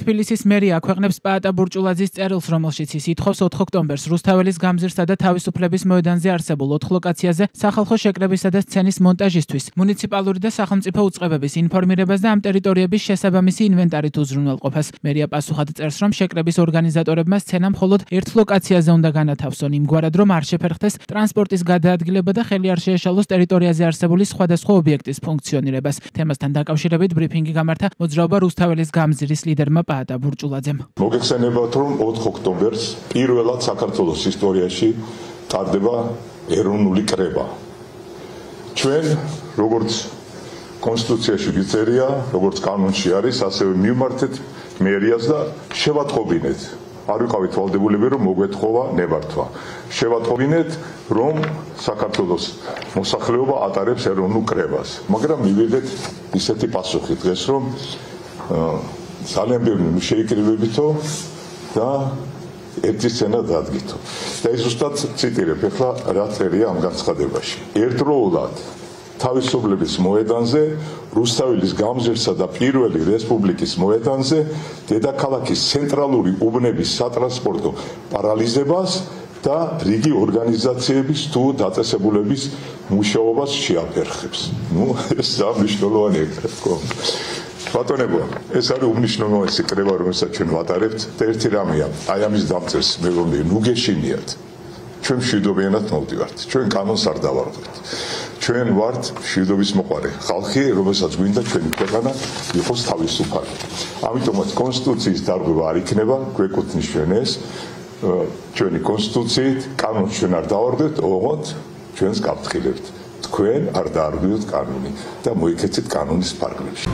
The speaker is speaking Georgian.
თბილისის მერია აქვეყნებს პაატა ბურჭულაძის წერილს, რომელშიც ის ითხოვს 4 ოქტომბერს რუსთაველის გამზირსა და თავისუფლების მოედანზე არსებულ 4 ლოკაციაზე სახალხო შეკრებისა და სცენის მონტაჟისთვის მუნიციპალური და სახელმწიფო უწყებების ინფორმირებას და ამ ტერიტორიების შესაბამისი ინვენტარით უზრუნველყოფას. მერია პასუხად წერს, რომ შეკრების ორგანიზატორებმა სცენა მხოლოდ ერთ ლოკაციაზე უნდა განათავსონ, იმგვარად, რომ არ შეფერხდეს ტრანსპორტის გადაადგილება და ხელი არ შეეშალოს ტერიტორიაზე არსებული სხვადასხვა ობიექტის ფუნქციონირებას. თემასთან დაკავშირებით ბრიფინგი გამართა მოძრაობა რუსთაველის გამზირის ლიდერმა პაატა ბურჭულაძემ. მოგეხსენებათ, რომ 4 ოქტომბერს პირველად საქართველოს ისტორიაში ტარდება ეროვნული კრება. ჩვენ, როგორც კონსტიტუციაში გიწერია, როგორც კანონში არის, ასევე მივმართეთ მერიას და შევატყობინეთ. არ ვიყავით ვალდებულები, რომ მოგვეთხოვა ნებართვა. შევატყობინეთ, რომ საქართველოს მოსახლეობა ატარებს ეროვნულ კრებას. მაგრამ მივიღეთ ისეთი პასუხი დღეს, რომ ძალიან ბევრი შეიკრიბებითო და ერთი სცენა დადგითო. და ეს ზუსტად ციტირებ, ახლა რა წერია ამ განცხადებაში. ერთდროულად თავისუფლების მოედანზე, რუსთაველის გამზირსა და პირველი რესპუბლიკის მოედანზე დედაქალაქის ცენტრალური უბნების სატრანსპორტო პარალიზებას და რიგი ორგანიზაციების თუ დაწესებულების მუშაობას შეაფერხებს. ეს მნიშვნელოვანია, ხო? ბატონებო, ეს არის უმნიშვნელოვანესი კრება, რომელსაც ჩვენ ვატარებთ და ერთი რამეა, აი ამის დამწერს მე ვამბობ, ნუ გეშინიათ. ჩვენ მშვიდობიანად მოვდივართ. ჩვენ კანონს არ დავარღვევთ. ჩვენ ვართ მშვიდობის მოყვარე ხალხი, რომელსაც გვინდა ჩვენი ქვეყანა იყოს თავისუფალი. ამიტომაც კონსტიტუციის დარღვევა არ იქნება, გვეკუთვნის ჩვენ ეს ჩვენი კონსტიტუციით, კანონს ჩვენ არ დავარღვევთ, ოღონდ ჩვენს გაფრთხილებთ. თქვენ არ დაარღვევთ კანონი და მოიქეცეთ კანონის ფარგლებში.